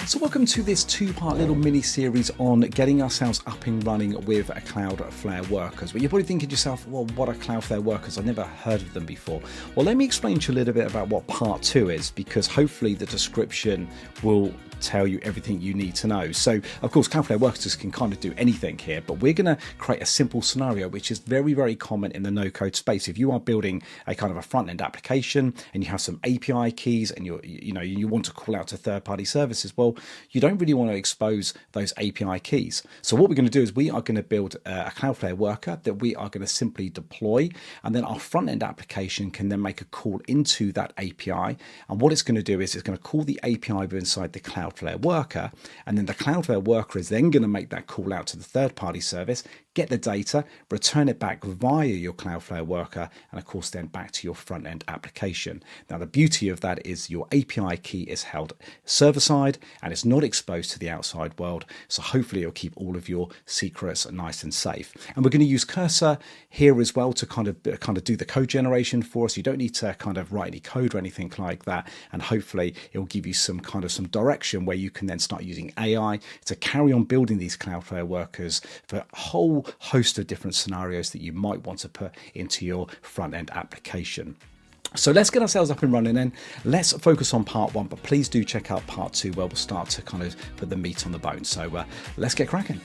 So welcome to this two-part little mini-series on getting ourselves up and running with Cloudflare workers. Well, you're probably thinking to yourself, well, what are Cloudflare workers? I've never heard of them before. Well, let me explain to you a little bit about what part 2 is, because hopefully the description will tell you everything you need to know. So, of course, Cloudflare workers can kind of do anything here, but we're going to create a simple scenario, which is very, very common in the no-code space. If you are building a kind of a front-end application and you have some API keys and you want to call out to third-party services, well, you don't really want to expose those API keys. So what we're going to do is we are going to build a Cloudflare worker that we are going to simply deploy, and then our front-end application can then make a call into that API. And what it's going to do is it's going to call the API inside the Cloudflare worker, and then the Cloudflare worker is then going to make that call out to the third-party service, get the data, return it back via your Cloudflare worker, and of course then back to your front-end application. Now the beauty of that is your API key is held server-side and it's not exposed to the outside world, so hopefully it'll keep all of your secrets nice and safe. And we're going to use Cursor here as well to kind of do the code generation for us. You don't need to kind of write any code or anything like that, and hopefully it will give you some direction where you can then start using AI to carry on building these Cloudflare workers for a whole host of different scenarios that you might want to put into your front-end application. So let's get ourselves up and running then. Let's focus on part 1, but please do check out part 2 where we'll start to kind of put the meat on the bone. So let's get cracking.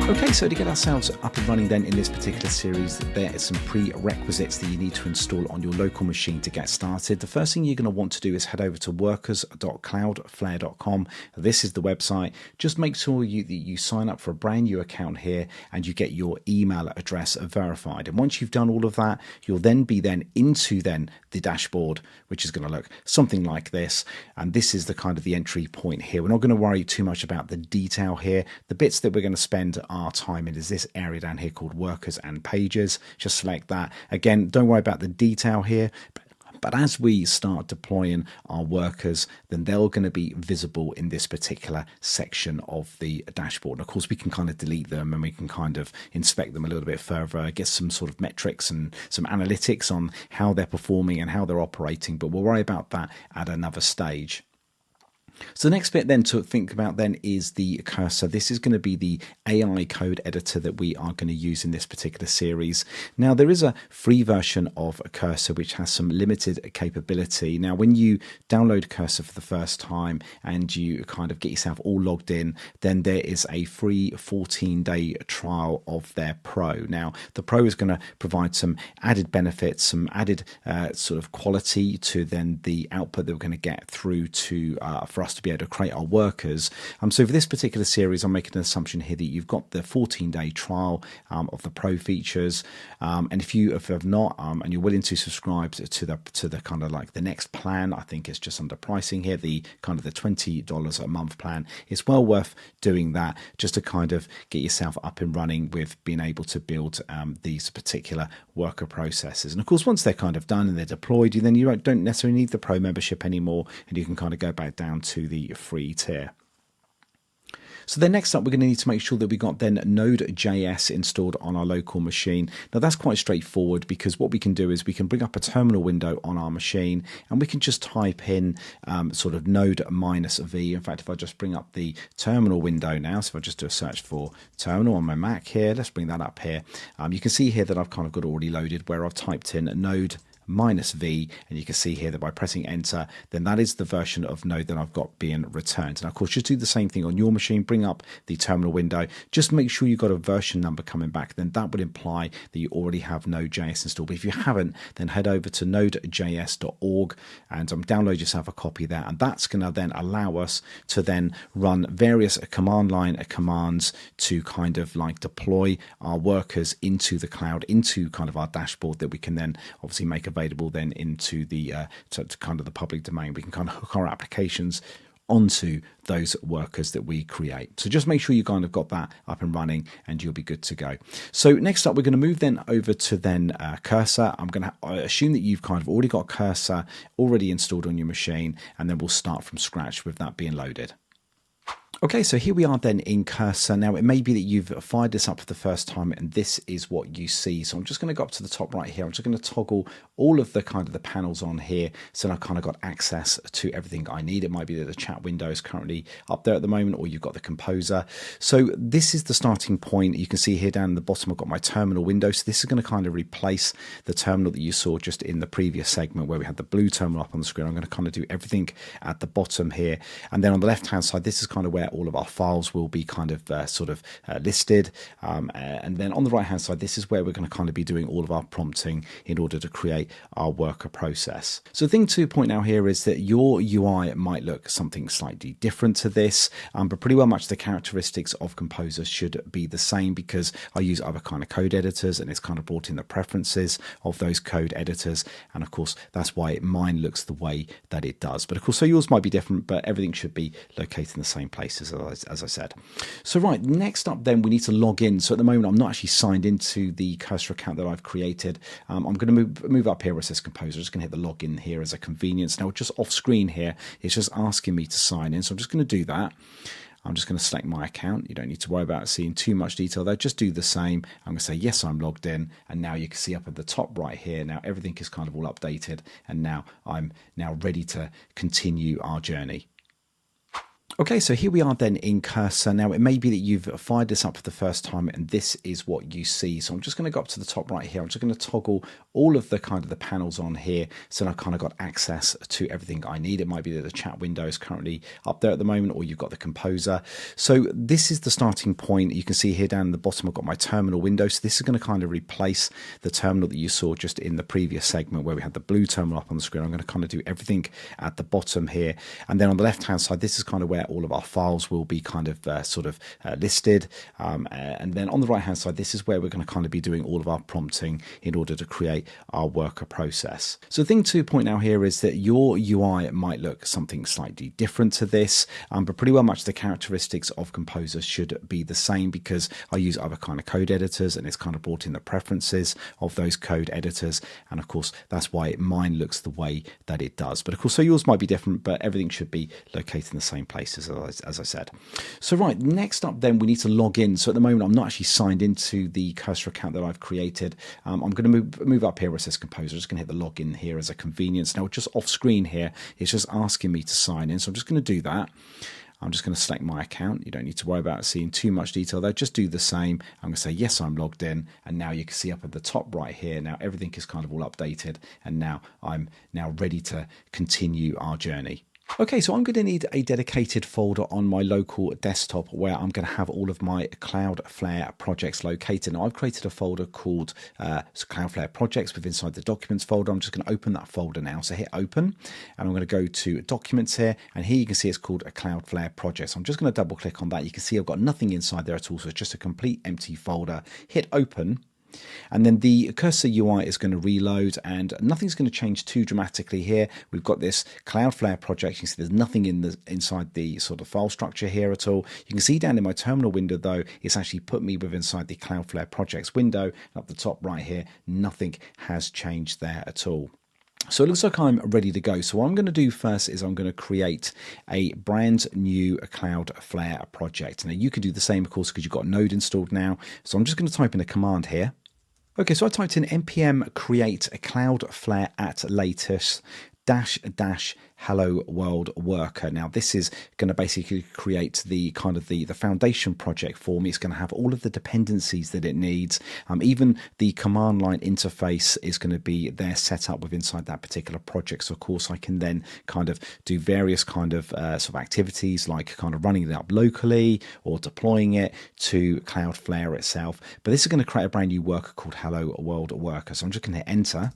Okay, so to get ourselves up and running then in this particular series, there are some prerequisites that you need to install on your local machine to get started. The first thing you're going to want to do is head over to workers.cloudflare.com. This is the website. Just make sure that you sign up for a brand new account here and you get your email address verified. And once you've done all of that, you'll then be into the dashboard, which is going to look something like this. And this is the kind of the entry point here. We're not going to worry too much about the detail here. The bits that we're going to spend our time in is this area down here called workers and pages. Just select that. Again, don't worry about the detail here, but as we start deploying our workers, then they're going to be visible in this particular section of the dashboard. And of course, we can kind of delete them and we can kind of inspect them a little bit further, get some sort of metrics and some analytics on how they're performing and how they're operating, but we'll worry about that at another stage. So the next bit then to think about then is the cursor. This is going to be the AI code editor that we are going to use in this particular series. Now there is a free version of Cursor which has some limited capability. Now when you download Cursor for the first time and you kind of get yourself all logged in, then there is a free 14-day trial of their Pro. Now the Pro is going to provide some added benefits, some added sort of quality to then the output that we're going to get through to for us to be able to create our workers. So for this particular series, I'm making an assumption here that you've got the 14-day trial of the Pro features, and if you have not, and you're willing to subscribe to the kind of like the next plan, I think it's just under pricing here, the kind of the $20 a month plan. It's well worth doing that just to kind of get yourself up and running with being able to build these particular worker processes. And of course, once they're kind of done and they're deployed, then you don't necessarily need the Pro membership anymore, and you can kind of go back down to the free tier. So then next up, we're going to need to make sure that we got then Node.js installed on our local machine. Now that's quite straightforward, because what we can do is we can bring up a terminal window on our machine and we can just type in sort of node -v. In fact, if I just bring up the terminal window now, so if I just do a search for terminal on my Mac here, let's bring that up here. You can see here that I've kind of got already loaded where I've typed in node -v, and you can see here that by pressing enter, then that is the version of Node that I've got being returned. And of course, just do the same thing on your machine. Bring up the terminal window, just make sure you've got a version number coming back, then that would imply that you already have Node.js installed. But if you haven't, then head over to nodejs.org and download yourself a copy there, and that's going to then allow us to then run various command line commands to kind of like deploy our workers into the cloud, into kind of our dashboard that we can then obviously make available then into the to kind of the public domain. We can kind of hook our applications onto those workers that we create. So just make sure you kind of got that up and running and you'll be good to go. So next up, we're going to move then over to then Cursor. I'm going to assume that you've kind of already got Cursor already installed on your machine, and then we'll start from scratch with that being loaded. Okay, so here we are then in Cursor. Now, it may be that you've fired this up for the first time and this is what you see. So I'm just going to go up to the top right here. I'm just going to toggle all of the kind of the panels on here. So I've kind of got access to everything I need. It might be that the chat window is currently up there at the moment, or you've got the composer. So this is the starting point. You can see here down in the bottom, I've got my terminal window. So this is going to kind of replace the terminal that you saw just in the previous segment where we had the blue terminal up on the screen. I'm going to kind of do everything at the bottom here. And then on the left-hand side, this is kind of where all of our files will be kind of listed. And then on the right hand side, this is where we're going to kind of be doing all of our prompting in order to create our worker process. So the thing to point out here is that your UI might look something slightly different to this, but pretty well much the characteristics of Composer should be the same, because I use other kind of code editors and it's kind of brought in the preferences of those code editors. And of course, that's why mine looks the way that it does. But of course, so yours might be different, but everything should be located in the same places, as I said. So right, next up then we need to log in. So at the moment I'm not actually signed into the Cursor account that I've created. I'm going to move up here where it says Composer. I'm just going to hit the login here as a convenience. Now just off screen here, it's just asking me to sign in. So I'm just going to do that. I'm just going to select my account. You don't need to worry about seeing too much detail there. Just do the same. I'm going to say, yes, I'm logged in. And now you can see up at the top right here, now everything is kind of all updated. And now I'm ready to continue our journey. Okay, so here we are then in Cursor. Now, it may be that you've fired this up for the first time and this is what you see. So I'm just going to go up to the top right here. I'm just going to toggle all of the kind of the panels on here. So I've kind of got access to everything I need. It might be that the chat window is currently up there at the moment, or you've got the composer. So this is the starting point. You can see here down in the bottom, I've got my terminal window. So this is going to kind of replace the terminal that you saw just in the previous segment where we had the blue terminal up on the screen. I'm going to kind of do everything at the bottom here. And then on the left-hand side, this is kind of where all of our files will be kind of listed. And then on the right hand side, this is where we're going to kind of be doing all of our prompting in order to create our worker process. So the thing to point out here is that your UI might look something slightly different to this, but pretty well much the characteristics of Composer should be the same, because I use other kind of code editors and it's kind of brought in the preferences of those code editors. And of course, that's why mine looks the way that it does. But of course, so yours might be different, but everything should be located in the same places, as I said. So right, next up then we need to log in. So at the moment I'm not actually signed into the Cursor account that I've created. I'm going to move up here where it says Composer. I'm just going to hit the login here as a convenience. Now just off screen here, it's just asking me to sign in. So I'm just going to do that. I'm just going to select my account. You don't need to worry about seeing too much detail there. Just do the same. I'm going to say, yes, I'm logged in. And now you can see up at the top right here, now everything is kind of all updated. And now I'm ready to continue our journey. Okay, so I'm going to need a dedicated folder on my local desktop where I'm going to have all of my Cloudflare projects located. Now, I've created a folder called Cloudflare projects within inside the documents folder. I'm just going to open that folder now. So hit open, and I'm going to go to documents here, and here you can see it's called a Cloudflare project. So I'm just going to double click on that. You can see I've got nothing inside there at all. So it's just a complete empty folder. Hit open. And then the Cursor UI is going to reload, and nothing's going to change too dramatically here. We've got this Cloudflare project. You can see there's nothing inside the sort of file structure here at all. You can see down in my terminal window, though, it's actually put me within inside the Cloudflare projects window. And up the top right here, nothing has changed there at all. So it looks like I'm ready to go. So what I'm going to do first is I'm going to create a brand new Cloudflare project. Now you can do the same, of course, because you've got Node installed now. So I'm just going to type in a command here. Okay, so I typed in npm create a Cloudflare at latest -- hello world worker. Now this is going to basically create the kind of the foundation project for me. It's going to have all of the dependencies that it needs. Even the command line interface is going to be there set up within inside that particular project. So of course I can then kind of do various kind of sort of activities, like kind of running it up locally or deploying it to Cloudflare itself. But this is going to create a brand new worker called hello world worker. So I'm just going to hit enter.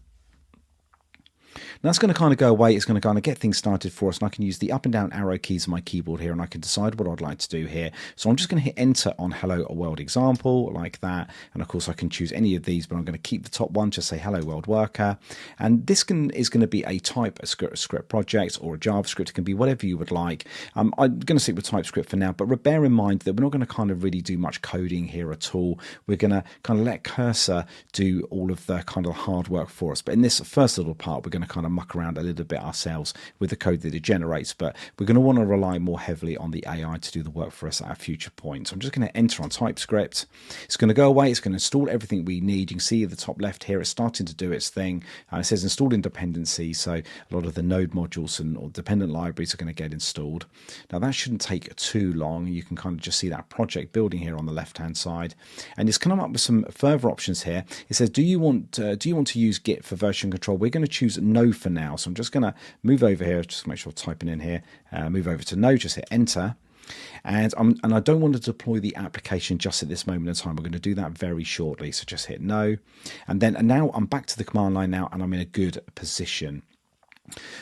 Now that's going to kind of go away. It's going to kind of get things started for us, and I can use the up and down arrow keys on my keyboard here, and I can decide what I'd like to do here. So I'm just going to hit enter on hello world example like that, and of course I can choose any of these, but I'm going to keep the top one, just say hello world worker. And this is going to be a TypeScript project or a JavaScript. It can be whatever you would like. I'm going to stick with TypeScript for now, but bear in mind that we're not going to kind of really do much coding here at all. We're going to kind of let Cursor do all of the kind of hard work for us. But in this first little part, we're going to kind of of muck around a little bit ourselves with the code that it generates, but we're going to want to rely more heavily on the AI to do the work for us at a future point. So I'm just going to enter on TypeScript. It's going to go away. It's going to install everything we need. You can see at the top left here, it's starting to do its thing. It says installed in dependency, so a lot of the node modules and or dependent libraries are going to get installed. Now that shouldn't take too long. You can kind of just see that project building here on the left hand side, and it's come up with some further options here. It says, do you want to use Git for version control? We're going to choose no for now, so I'm just going to move over here, just make sure I'm typing in here, move over to no, just hit enter. And I don't want to deploy the application just at this moment in time. We're going to do that very shortly, so just hit no. And now I'm back to the command line now, and I'm in a good position.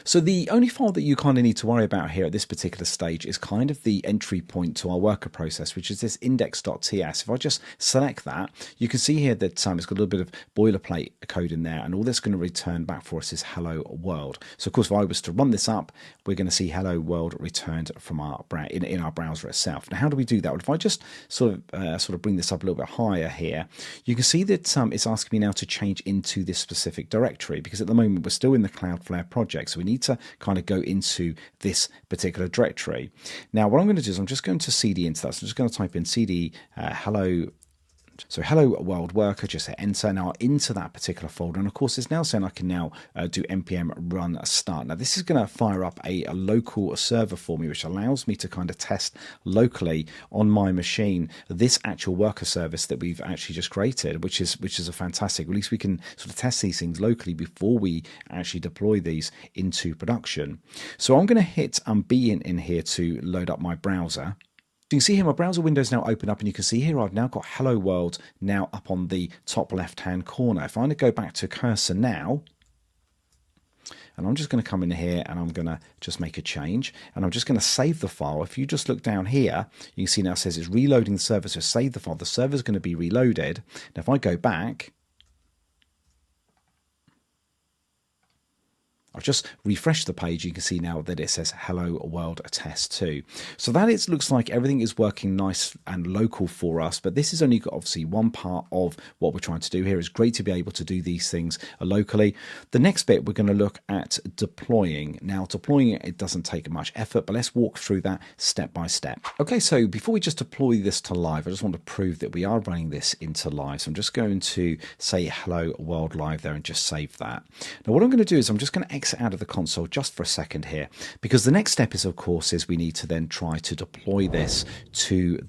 So the only file that you kind of need to worry about here at this particular stage is kind of the entry point to our worker process, which is this index.ts. If I just select that, you can see here that it's got a little bit of boilerplate code in there, and all that's going to return back for us is hello world. So of course, if I was to run this up, we're going to see hello world returned from our in our browser itself. Now, how do we do that? Well, if I just sort of bring this up a little bit higher here, you can see that it's asking me now to change into this specific directory, because at the moment we're still in the Cloudflare project. So we need to kind of go into this particular directory. Now, what I'm going to do is I'm just going to cd into that. So I'm just going to type in cd hello. So hello world worker, just hit enter now into that particular folder. And of course, it's now saying I can now do npm run start. Now this is going to fire up a local server for me, which allows me to kind of test locally on my machine this actual worker service that we've actually just created, which is a fantastic. At least we can sort of test these things locally before we actually deploy these into production. So I'm going to hit B in here to load up my browser. So you can see here my browser window is now open up, and you can see here I've now got Hello World now up on the top left hand corner. If I go back to cursor now, and I'm just going to come in here and I'm going to just make a change, and I'm just going to save the file. If you just look down here, you can see now it says it's reloading the server, so save the file. The server is going to be reloaded. Now if I go back, I've just refreshed the page. You can see now that it says Hello World Test 2. So that looks like everything is working nice and local for us, but this is only obviously one part of what we're trying to do here. It's great to be able to do these things locally. The next bit, we're going to look at deploying. Now, deploying it doesn't take much effort, but let's walk through that step by step. Okay, so before we just deploy this to live, I just want to prove that we are running this into live. So I'm just going to say Hello World Live there and just save that. Now, what I'm going to do is I'm just going to exit out of the console just for a second here, because the next step is, of course, we need to then try to deploy this to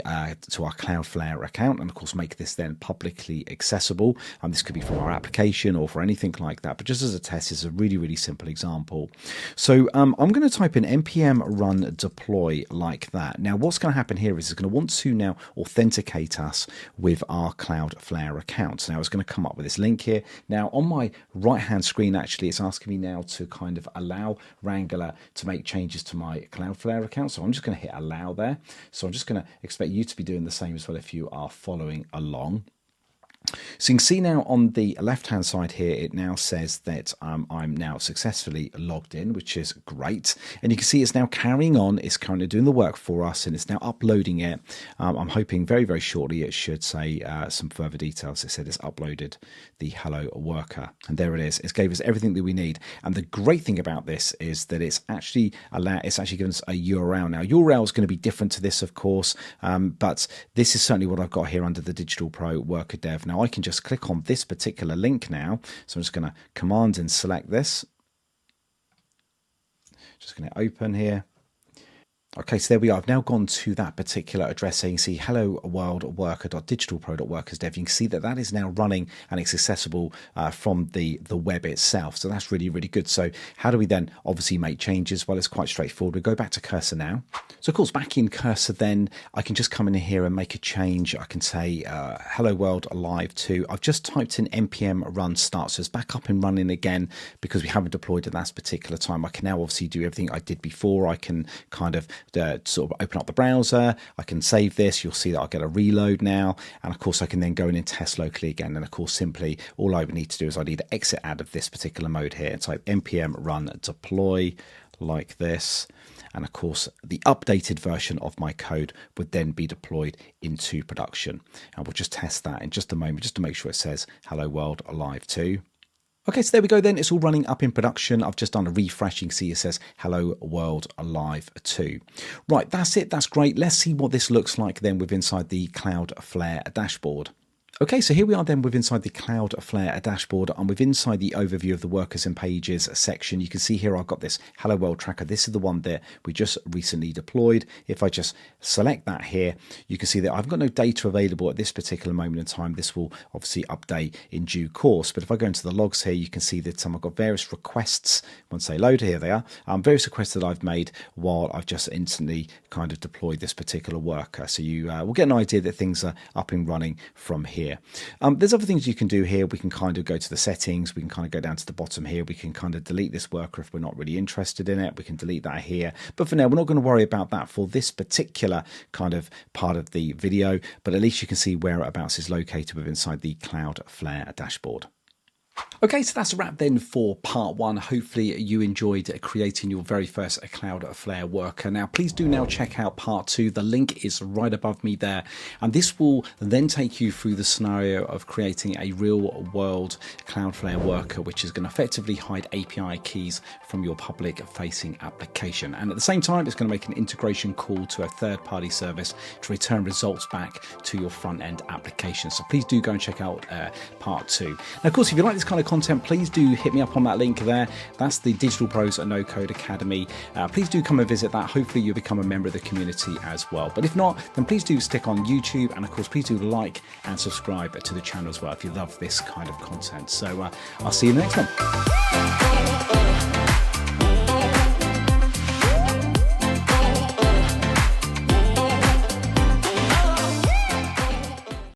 our Cloudflare account, and of course make this then publicly accessible. This could be from our application or for anything like that, but just as a test, is a really simple example. So I'm going to type in npm run deploy like that. Now what's going to happen here is it's going to want to now authenticate us with our Cloudflare account. Now it's going to come up with this link here. Now on my right hand screen, actually it's asking me now to kind of allow Wrangler to make changes to my Cloudflare account. So I'm just going to hit allow there. So I'm just going to expect you to be doing the same as well if you are following along. So you can see now on the left hand side here, it now says that I'm now successfully logged in, which is great. And you can see it's now carrying on. It's currently doing the work for us, and it's now uploading it. I'm hoping very shortly it should say some further details. It said it's uploaded the hello worker, and there it is. It's gave us everything that we need. And the great thing about this is that it's actually given us a URL. Now URL is going to be different to this, of course, but this is certainly what I've got here under the Digital Pro Worker Dev. Now I can just click on this particular link now. So I'm just going to command and select this. Just going to open here. Okay, so there we are. I've now gone to that particular address. So you can see hello world worker.digitalpro.workersdev. You can see that is now running and it's accessible from the web itself. So that's really good. So how do we then obviously make changes? Well, it's quite straightforward. We go back to cursor now. So of course, back in cursor, then I can just come in here and make a change. I can say hello world live 2. I've just typed in npm run start. So it's back up and running again because we haven't deployed at that particular time. I can now obviously do everything I did before. I can kind of sort of open up the browser. I can save this. You'll see that I'll get a reload now, and of course I can then go in and test locally again. And of course, simply all I would need to do is I need to exit out of this particular mode here and type npm run deploy like this, and of course the updated version of my code would then be deployed into production. And we'll just test that in just a moment just to make sure it says hello world alive 2. Okay, so there we go then. It's all running up in production. I've just done a refresh. You can see it says Hello World Alive 2. Right, that's it. That's great. Let's see what this looks like then with inside the Cloudflare dashboard. Okay, so here we are then with inside the Cloudflare dashboard. I'm with inside the overview of the workers and pages section. You can see here I've got this Hello World tracker. This is the one that we just recently deployed. If I just select that here, you can see that I've got no data available at this particular moment in time. This will obviously update in due course. But if I go into the logs here, you can see that I've got various requests. Once they load, here they are. Various requests that I've made while I've just instantly kind of deployed this particular worker. So you will get an idea that things are up and running from here. There's other things you can do here. We can kind of go to the settings. We can kind of go down to the bottom here. We can kind of delete this worker if we're not really interested in it. We can delete that here. But for now, we're not going to worry about that for this particular kind of part of the video. But at least you can see whereabouts is located within inside the Cloudflare dashboard. Okay, so that's a wrap then for part one. Hopefully you enjoyed creating your very first Cloudflare worker. Now, please do now check out part two. The link is right above me there. And this will then take you through the scenario of creating a real world Cloudflare worker, which is going to effectively hide API keys from your public facing application. And at the same time, it's going to make an integration call to a third-party service to return results back to your front-end application. So please do go and check out part two. Now, of course, if you like this kind of content, please do hit me up on that link there. That's the Digital Pros at No Code Academy. Please do come and visit that. Hopefully you'll become a member of the community as well. But if not, then please do stick on YouTube. And of course, please do like and subscribe to the channel as well if you love this kind of content. So I'll see you in the next one.